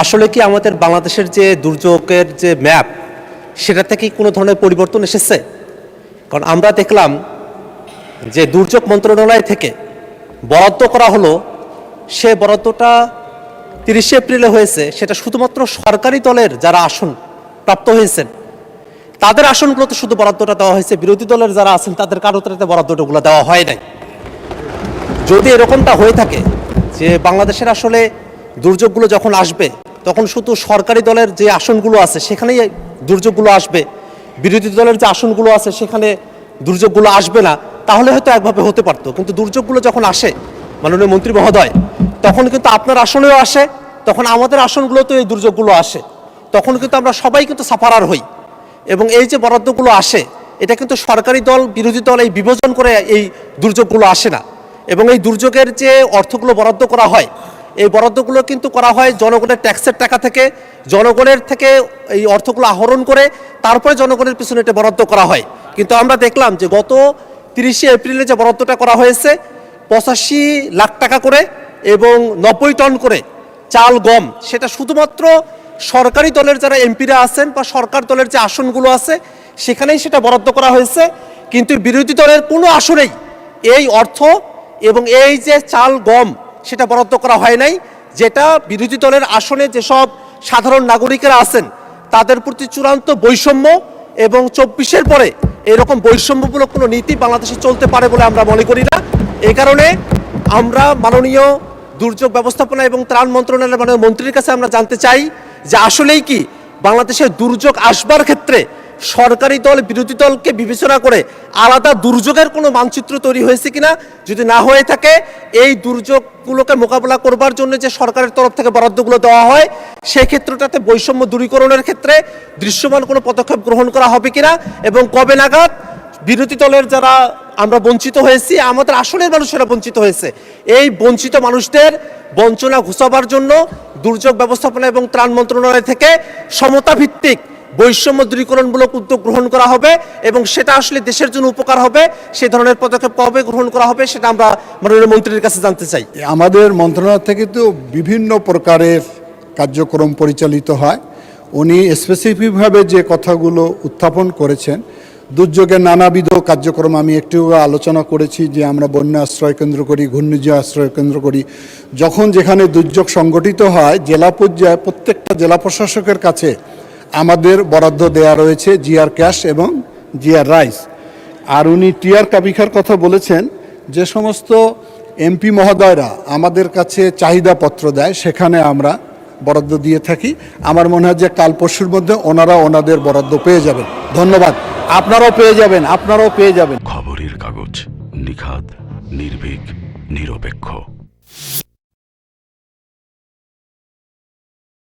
আসলে কি আমাদের বাংলাদেশের যে দুর্যোগের যে ম্যাপ সেটা থেকে কোনো ধরনের পরিবর্তন এসেছে? কারণ আমরা দেখলাম যে দুর্যোগ মন্ত্রণালয় থেকে বরাদ্দ করা হলো, সে বরাদ্দটা 30 এপ্রিলে হয়েছে, সেটা শুধুমাত্র সরকারি দলের যারা আসন প্রাপ্ত হয়েছেন তাদের আসনগুলোতে শুধু বরাদ্দটা দেওয়া হয়েছে, বিরোধী দলের যারা আছেন তাদের কারোতে বরাদ্দটাগুলো দেওয়া হয় নাই। যদি এরকমটা হয়ে থাকে যে বাংলাদেশের আসলে দুর্যোগগুলো যখন আসবে তখন শুধু সরকারি দলের যে আসনগুলো আছে সেখানেই দুর্যোগগুলো আসবে, বিরোধী দলের যে আসনগুলো আছে সেখানে দুর্যোগগুলো আসবে না, তাহলে হয়তো একভাবে হতে পারতো। কিন্তু দুর্যোগগুলো যখন আসে মাননীয় মন্ত্রী মহোদয়, তখন কিন্তু আপনার আসনেও আসে, তখন আমাদের আসনগুলোতেও এই দুর্যোগগুলো আসে, তখন কিন্তু আমরা সবাই কিন্তু সাফারার হই। এবং এই যে বরাদ্দগুলো আসে এটা কিন্তু সরকারি দল বিরোধী দল এই বিভাজন করে এই দুর্যোগগুলো আসে না। এবং এই দুর্যোগের যে অর্থগুলো বরাদ্দ করা হয়, এই বরাদ্দগুলো কিন্তু করা হয় জনগণের ট্যাক্সের টাকা থেকে, জনগণের থেকে এই অর্থগুলো আহরণ করে তারপরে জনগণের পিছনে এটা বরাদ্দ করা হয়। কিন্তু আমরা দেখলাম যে গত 30 এপ্রিলে যে বরাদ্দটা করা হয়েছে 85 লাখ টাকা করে এবং 90 টন করে চাল গম, সেটা শুধুমাত্র সরকারি দলের যারা এমপিরা আছেন বা সরকার দলের যে আসনগুলো আছে সেখানেই সেটা বরাদ্দ করা হয়েছে। কিন্তু বিরোধী দলের কোনো আসনেই এই অর্থ এবং এই যে চাল গম সেটা বরাদ্দ করা হয় নাই, যেটা বিরোধী দলের আসনে যেসব সাধারণ নাগরিকেরা আছেন তাদের প্রতি চূড়ান্ত বৈষম্য। এবং 24-এর পরে এরকম বৈষম্যমূলক কোনো নীতি বাংলাদেশে চলতে পারে বলে আমরা মনে করি না। এই কারণে আমরা মাননীয় দুর্যোগ ব্যবস্থাপনা এবং ত্রাণ মন্ত্রণালয়ের মাননীয় মন্ত্রীর কাছে আমরা জানতে চাই যে আসলেই কি বাংলাদেশের দুর্যোগ আসবার ক্ষেত্রে সরকারি দল বিরোধী দলকে বিবেচনা করে আলাদা দুর্যোগের কোনো মানচিত্র তৈরি হয়েছে কিনা, যদি না হয়ে থাকে এই দুর্যোগগুলোকে মোকাবেলা করবার জন্য যে সরকারের তরফ থেকে বরাদ্দগুলো দেওয়া হয় সেই ক্ষেত্রটাতে বৈষম্য দূরীকরণের ক্ষেত্রে দৃশ্যমান কোনো পদক্ষেপ গ্রহণ করা হবে কিনা, এবং কবে নাগাদ বিরোধী দলের যারা আমরা বঞ্চিত হয়েছি, আমাদের আসনের মানুষেরা বঞ্চিত হয়েছে, এই বঞ্চিত মানুষদের বঞ্চনা ঘুচাবার জন্য দুর্যোগ ব্যবস্থাপনা এবং ত্রাণ মন্ত্রণালয় থেকে সমতা ভিত্তিক বৈষম্য দূরীকরণমূলক উদ্যোগ গ্রহণ করা হবে এবং সেটা আসলে দেশের জন্য উপকার হবে। সেই ধরনের পদক্ষেপ কবে গ্রহণ করা হবে সেটা আমরা মাননীয় মন্ত্রীর কাছে জানতে চাই। আমাদের মন্ত্রণালয় থেকে তো বিভিন্ন প্রকারের কার্যক্রম পরিচালিত হয়। উনি স্পেসিফিকভাবে যে কথাগুলো উত্থাপন করেছেন, দুর্যোগের নানাবিধ কার্যক্রম আমি একটু আলোচনা করেছি যে আমরা বন্যা আশ্রয় কেন্দ্র করি, ঘূর্ণিঝড় আশ্রয় কেন্দ্র করি। যখন যেখানে দুর্যোগ সংগঠিত হয় জেলা পর্যায়ে প্রত্যেকটা জেলা প্রশাসকের কাছে আমাদের বরাদ্দ দেয়া রয়েছে জিআর ক্যাশ এবং জিআর রাইস। আর উনি টিআর কাবিখার কথা বলেছেন, যে সমস্ত এমপি মহোদয়রা আমাদের কাছে চাহিদাপত্র দেয় সেখানে আমরা বরাদ্দ দিয়ে থাকি। আমার মনে হয় যে কাল পরশুর মধ্যে ওনারা ওনাদের বরাদ্দ পেয়ে যাবেন। ধন্যবাদ। আপনারাও পেয়ে যাবেন, আপনারাও পেয়ে যাবেন। খবরের কাগজ, নিখাদ, নির্ভীক, নিরপেক্ষ।